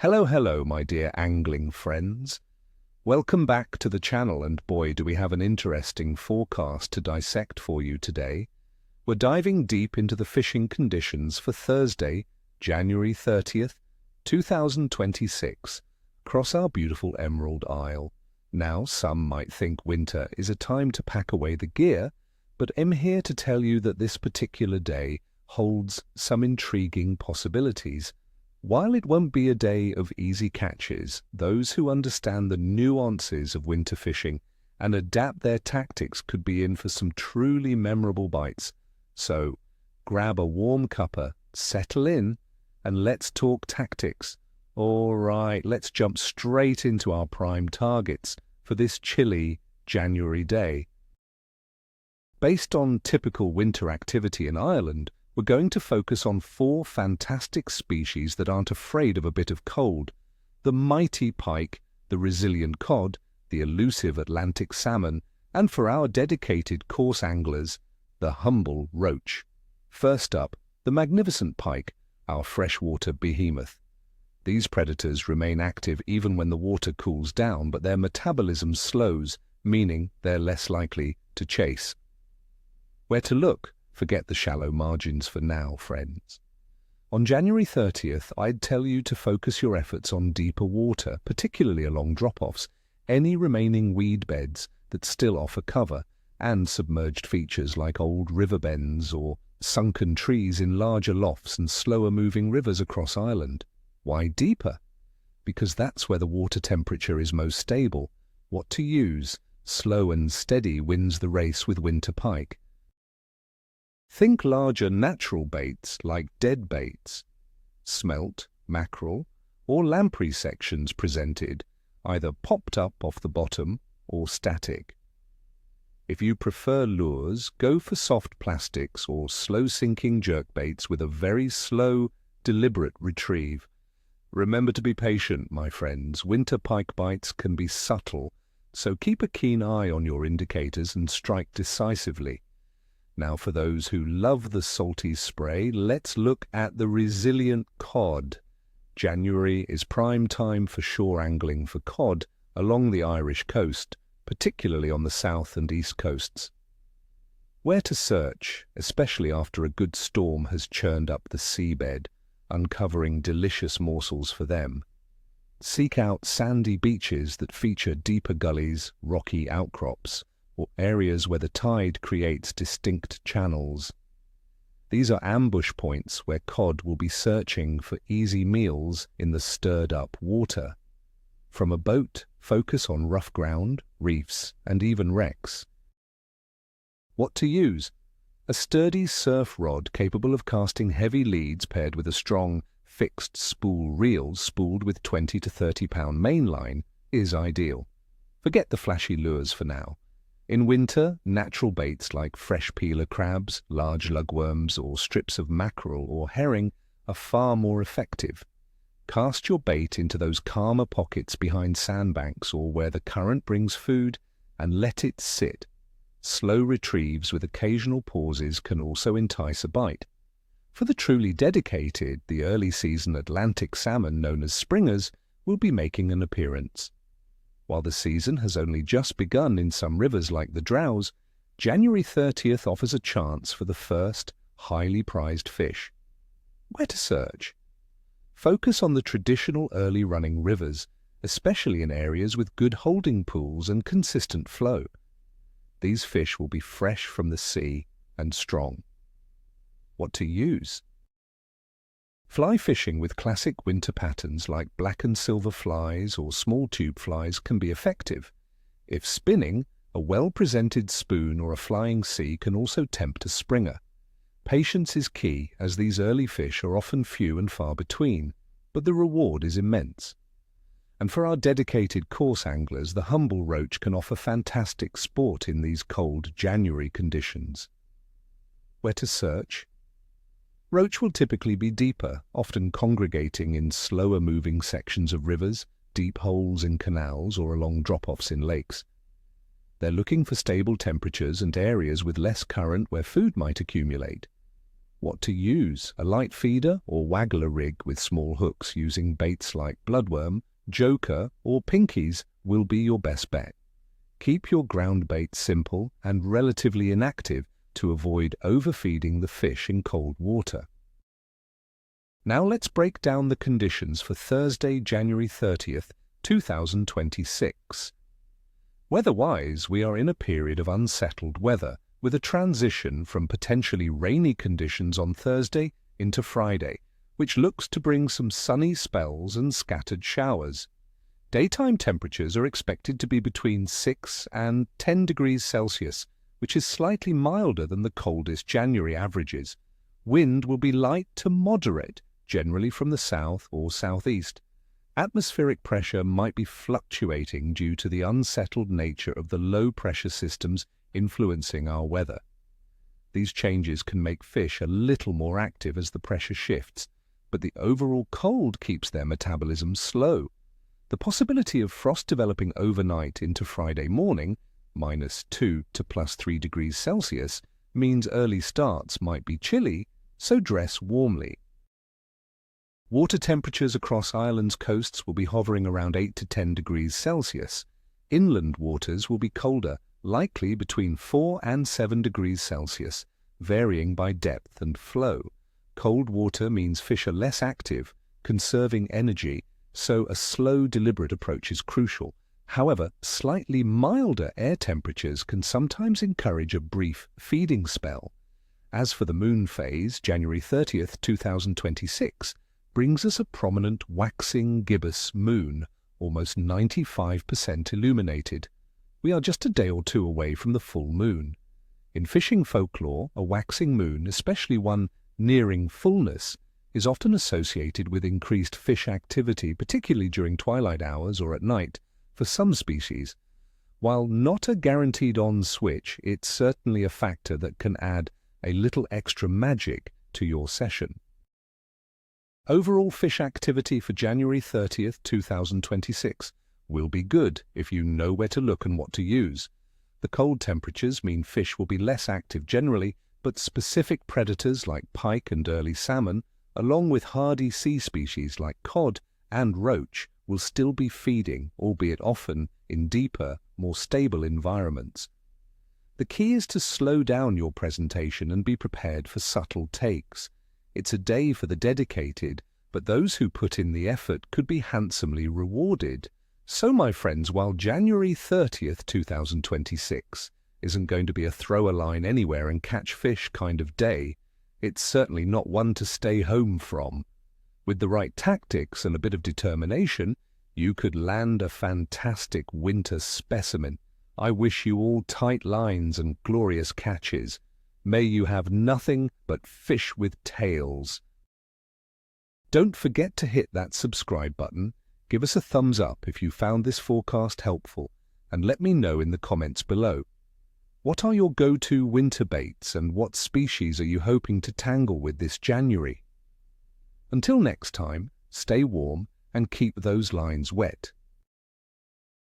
Hello, hello, my dear angling friends. Welcome back to the channel, and boy, do we have an interesting forecast to dissect for you today. We're diving deep into the fishing conditions for Thursday, January 30th, 2026, across our beautiful Emerald Isle. Now, some might think winter is a time to pack away the gear, but I'm here to tell you that this particular day holds some intriguing possibilities. While it won't be a day of easy catches, those who understand the nuances of winter fishing and adapt their tactics could be in for some truly memorable bites. So, grab a warm cuppa, settle in, and let's talk tactics. All right, let's jump straight into our prime targets for this chilly January day. Based on typical winter activity in Ireland, we're going to focus on 4 fantastic species that aren't afraid of a bit of cold: the mighty pike, the resilient cod, the elusive Atlantic salmon, and for our dedicated coarse anglers, the humble roach. First up, the magnificent pike, our freshwater behemoth. These predators remain active even when the water cools down, but their metabolism slows, meaning they're less likely to chase. Where to look? Forget the shallow margins for now, friends. On January 30th, I'd tell you to focus your efforts on deeper water, particularly along drop-offs, any remaining weed beds that still offer cover, and submerged features like old river bends or sunken trees in larger lofts and slower-moving rivers across Ireland. Why deeper? Because that's where the water temperature is most stable. What to use? Slow and steady wins the race with winter pike. Think larger natural baits like dead baits, smelt, mackerel, or lamprey sections presented, either popped up off the bottom or static. If you prefer lures, go for soft plastics or slow-sinking jerkbaits with a very slow, deliberate retrieve. Remember to be patient, my friends. Winter pike bites can be subtle, so keep a keen eye on your indicators and strike decisively. Now, for those who love the salty spray, let's look at the resilient cod. January is prime time for shore angling for cod along the Irish coast, particularly on the south and east coasts. Where to search, especially after a good storm has churned up the seabed, uncovering delicious morsels for them? Seek out sandy beaches that feature deeper gullies, rocky outcrops, or areas where the tide creates distinct channels. These are ambush points where cod will be searching for easy meals in the stirred-up water. From a boat, focus on rough ground, reefs, and even wrecks. What to use? A sturdy surf rod capable of casting heavy leads paired with a strong, fixed spool reel spooled with 20 to 30-pound mainline is ideal. Forget the flashy lures for now. In winter, natural baits like fresh peeler crabs, large lugworms, or strips of mackerel or herring are far more effective. Cast your bait into those calmer pockets behind sandbanks or where the current brings food and let it sit. Slow retrieves with occasional pauses can also entice a bite. For the truly dedicated, the early-season Atlantic salmon known as springers will be making an appearance. While the season has only just begun in some rivers like the Drowse, January 30th offers a chance for the first highly prized fish. Where to search? Focus on the traditional early-running rivers, especially in areas with good holding pools and consistent flow. These fish will be fresh from the sea and strong. What to use? Fly fishing with classic winter patterns like black and silver flies or small tube flies can be effective. If spinning, a well-presented spoon or a flying sea can also tempt a springer. Patience is key, as these early fish are often few and far between, but the reward is immense. And for our dedicated coarse anglers, the humble roach can offer fantastic sport in these cold January conditions. Where to search? Roach will typically be deeper, often congregating in slower-moving sections of rivers, deep holes in canals, or along drop-offs in lakes. They're looking for stable temperatures and areas with less current where food might accumulate. What to use, a light feeder or waggler rig with small hooks using baits like bloodworm, joker or pinkies will be your best bet. Keep your ground bait simple and relatively inactive to avoid overfeeding the fish in cold water. Now let's break down the conditions for Thursday, January 30th, 2026. Weather-wise, we are in a period of unsettled weather, with a transition from potentially rainy conditions on Thursday into Friday, which looks to bring some sunny spells and scattered showers. Daytime temperatures are expected to be between 6 and 10 degrees Celsius, which is slightly milder than the coldest January averages. Wind will be light to moderate, generally from the south or southeast. Atmospheric pressure might be fluctuating due to the unsettled nature of the low-pressure systems influencing our weather. These changes can make fish a little more active as the pressure shifts, but the overall cold keeps their metabolism slow. The possibility of frost developing overnight into Friday morning, -2 to +3 degrees Celsius, means early starts might be chilly, so dress warmly. Water temperatures across Ireland's coasts will be hovering around 8 to 10 degrees Celsius. Inland waters will be colder, likely between 4 and 7 degrees Celsius, varying by depth and flow. Cold water means fish are less active, conserving energy, so a slow, deliberate approach is crucial. However, slightly milder air temperatures can sometimes encourage a brief feeding spell. As for the moon phase, January 30th, 2026, brings us a prominent waxing gibbous moon, almost 95% illuminated. We are just a day or two away from the full moon. In fishing folklore, a waxing moon, especially one nearing fullness, is often associated with increased fish activity, particularly during twilight hours or at night, for some species. While not a guaranteed on switch, it's certainly a factor that can add a little extra magic to your session. Overall fish activity for January 30th, 2026 will be good if you know where to look and what to use. The cold temperatures mean fish will be less active generally, but specific predators like pike and early salmon, along with hardy sea species like cod and roach, will still be feeding, albeit often in deeper, more stable environments. The key is to slow down your presentation and be prepared for subtle takes. It's a day for the dedicated, but those who put in the effort could be handsomely rewarded. So, my friends, while January 30th, 2026 isn't going to be a throw a line anywhere and catch fish kind of day, it's certainly not one to stay home from. With the right tactics and a bit of determination, you could land a fantastic winter specimen. I wish you all tight lines and glorious catches. May you have nothing but fish with tails. Don't forget to hit that subscribe button, give us a thumbs up if you found this forecast helpful, and let me know in the comments below. What are your go-to winter baits and what species are you hoping to tangle with this January? Until next time, stay warm and keep those lines wet.